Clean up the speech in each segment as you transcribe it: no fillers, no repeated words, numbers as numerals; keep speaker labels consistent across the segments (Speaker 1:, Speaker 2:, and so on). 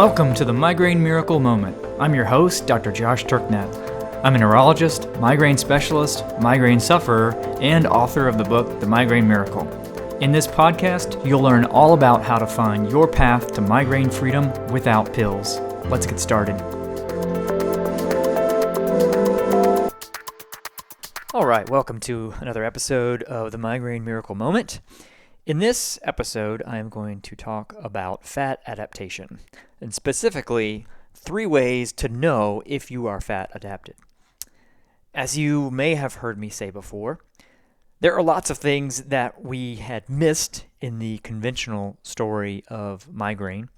Speaker 1: Welcome to the Migraine Miracle Moment. I'm your host, Dr. Josh Turknett. I'm a neurologist, migraine specialist, migraine sufferer, and author of the book, The Migraine Miracle. In this podcast, you'll learn all about how to find your path to migraine freedom without pills. Let's get started. All right, welcome to another episode of the Migraine Miracle Moment. In this episode, I am going to talk about fat adaptation, and specifically 3 ways to know if you are fat adapted. As you may have heard me say before, there are lots of things that we had missed in the conventional story of migraine,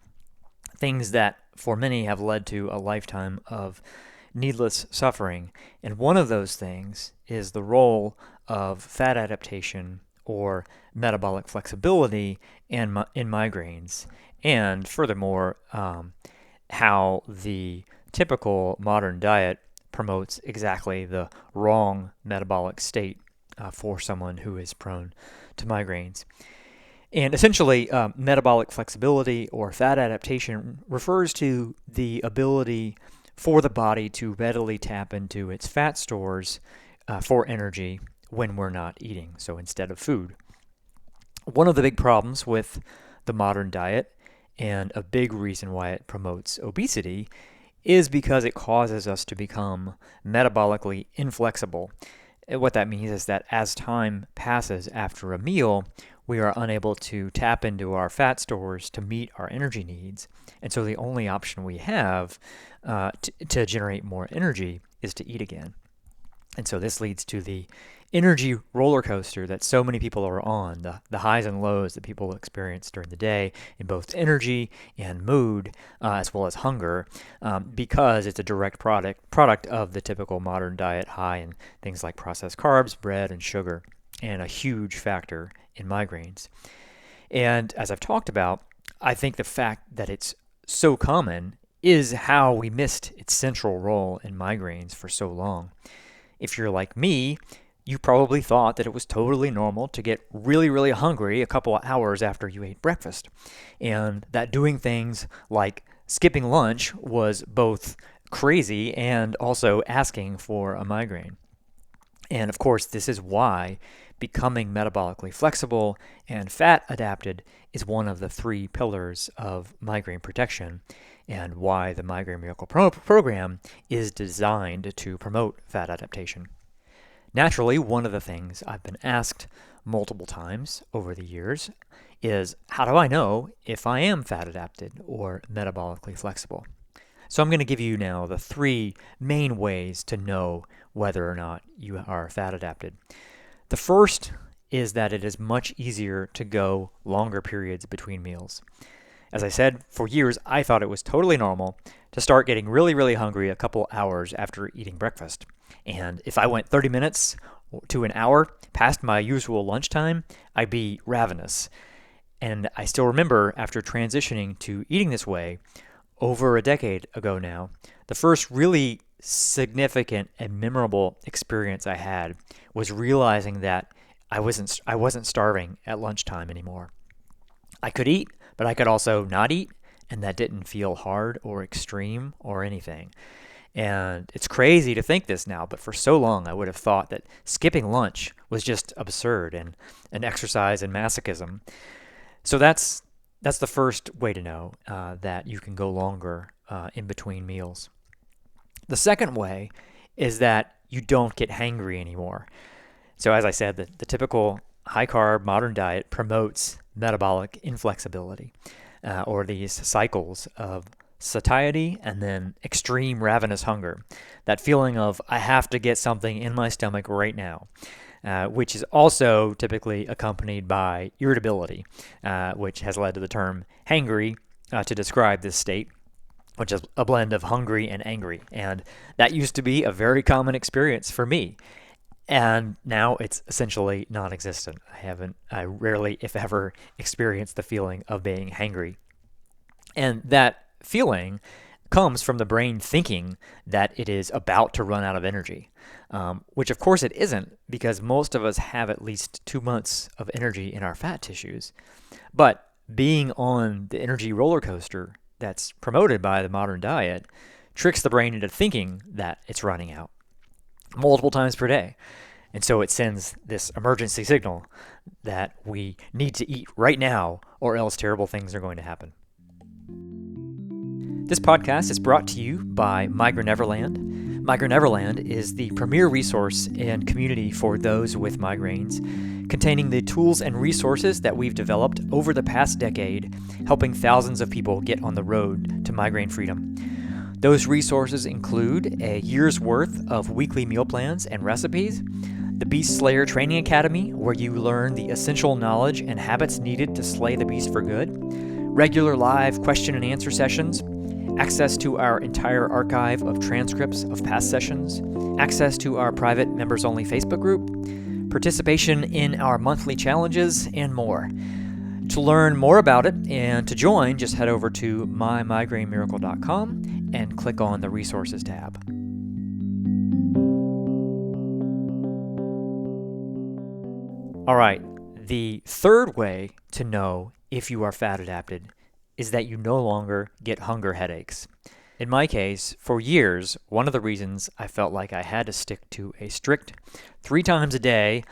Speaker 1: things that for many have led to a lifetime of needless suffering. And one of those things is the role of fat adaptation or metabolic flexibility in migraines, and furthermore, how the typical modern diet promotes exactly the wrong metabolic state for someone who is prone to migraines. And essentially, metabolic flexibility or fat adaptation refers to the ability for the body to readily tap into its fat stores for energy when we're not eating, so instead of food. One of the big problems with the modern diet, and a big reason why it promotes obesity, is because it causes us to become metabolically inflexible. And what that means is that as time passes after a meal, we are unable to tap into our fat stores to meet our energy needs. And so the only option we have to generate more energy is to eat again. And so this leads to the energy roller coaster that so many people are on, the highs and lows that people experience during the day in both energy and mood, as well as hunger, because it's a direct product of the typical modern diet, high in things like processed carbs, bread, and sugar, and a huge factor in migraines. And as I've talked about, I think the fact that it's so common is how we missed its central role in migraines for so long. If you're like me, you probably thought that it was totally normal to get really, really hungry a couple of hours after you ate breakfast, and that doing things like skipping lunch was both crazy and also asking for a migraine. And of course, this is why becoming metabolically flexible and fat adapted is one of the 3 pillars of migraine protection, and why the Migraine Miracle program is designed to promote fat adaptation. Naturally, one of the things I've been asked multiple times over the years is, how do I know if I am fat adapted or metabolically flexible? So I'm going to give you now the 3 main ways to know whether or not you are fat adapted. The first is that it is much easier to go longer periods between meals. As I said, for years I thought it was totally normal to start getting really, really hungry a couple hours after eating breakfast. And if I went 30 minutes to an hour past my usual lunchtime, I'd be ravenous. And I still remember, after transitioning to eating this way over a decade ago now, the first really significant and memorable experience I had was realizing that I wasn't starving at lunchtime anymore. I could eat, but I could also not eat, and that didn't feel hard or extreme or anything. And it's crazy to think this now, but for so long I would have thought that skipping lunch was just absurd and an exercise in masochism. So that's the first way to know that you can go longer in between meals. The second way is that you don't get hangry anymore. So as I said, the typical high-carb modern diet promotes metabolic inflexibility, or these cycles of satiety and then extreme ravenous hunger. That feeling of, I have to get something in my stomach right now, which is also typically accompanied by irritability, which has led to the term hangry to describe this state, which is a blend of hungry and angry. And that used to be a very common experience for me. And now it's essentially non-existent. I rarely, if ever, experience the feeling of being hangry. And that feeling comes from the brain thinking that it is about to run out of energy, which of course it isn't, because most of us have at least 2 months of energy in our fat tissues. But being on the energy roller coaster that's promoted by the modern diet tricks the brain into thinking that it's running out multiple times per day. And so it sends this emergency signal that we need to eat right now or else terrible things are going to happen. This podcast is brought to you by migraineur. Migraineur is the premier resource and community for those with migraines, containing the tools and resources that we've developed over the past decade, helping thousands of people get on the road to migraine freedom. Those resources include a year's worth of weekly meal plans and recipes, the Beast Slayer Training Academy, where you learn the essential knowledge and habits needed to slay the beast for good, regular live question and answer sessions, access to our entire archive of transcripts of past sessions, access to our private members-only Facebook group, participation in our monthly challenges, and more. To learn more about it and to join, just head over to mymigrainemiracle.com and click on the Resources tab. All right, the third way to know if you are fat adapted is that you no longer get hunger headaches. In my case, for years, one of the reasons I felt like I had to stick to a strict 3 times a day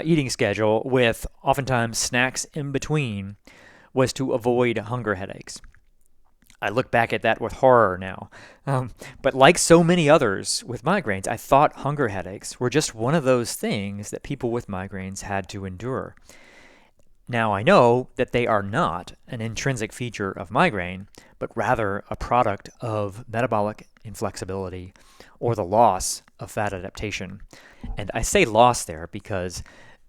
Speaker 1: eating schedule with oftentimes snacks in between was to avoid hunger headaches. I look back at that with horror now. But like so many others with migraines, I thought hunger headaches were just one of those things that people with migraines had to endure. Now I know that they are not an intrinsic feature of migraine, but rather a product of metabolic inflexibility or the loss of fat adaptation. And I say loss there because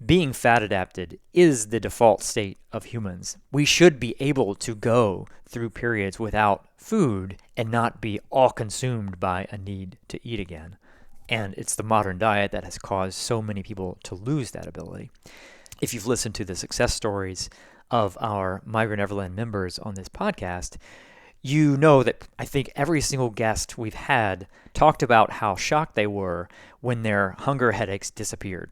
Speaker 1: being fat adapted is the default state of humans. We should be able to go through periods without food and not be all consumed by a need to eat again. And it's the modern diet that has caused so many people to lose that ability. If you've listened to the success stories of our migraineur members on this podcast, you know that I think every single guest we've had talked about how shocked they were when their hunger headaches disappeared.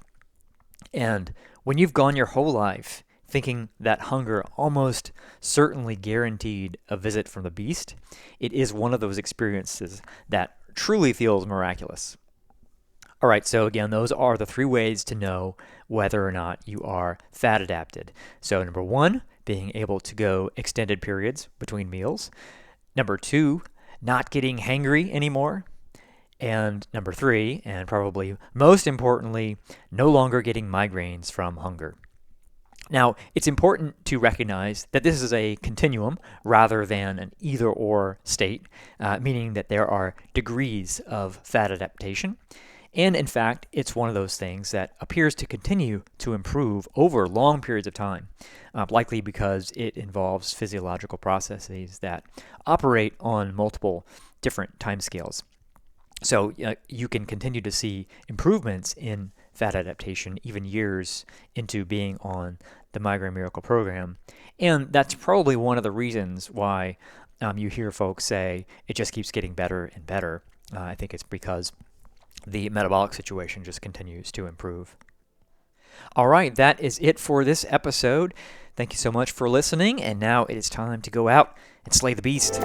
Speaker 1: And when you've gone your whole life thinking that hunger almost certainly guaranteed a visit from the beast, it is one of those experiences that truly feels miraculous. All right, so again, those are the 3 ways to know whether or not you are fat adapted. So number 1, being able to go extended periods between meals. Number 2, not getting hangry anymore. And number 3, and probably most importantly, no longer getting migraines from hunger. Now, it's important to recognize that this is a continuum rather than an either-or state, meaning that there are degrees of fat adaptation. And in fact, it's one of those things that appears to continue to improve over long periods of time, likely because it involves physiological processes that operate on multiple different timescales. So you can continue to see improvements in fat adaptation even years into being on the Migraine Miracle program. And that's probably one of the reasons why you hear folks say it just keeps getting better and better. I think it's because the metabolic situation just continues to improve. All right, that is it for this episode. Thank you so much for listening. And now it is time to go out and slay the beast.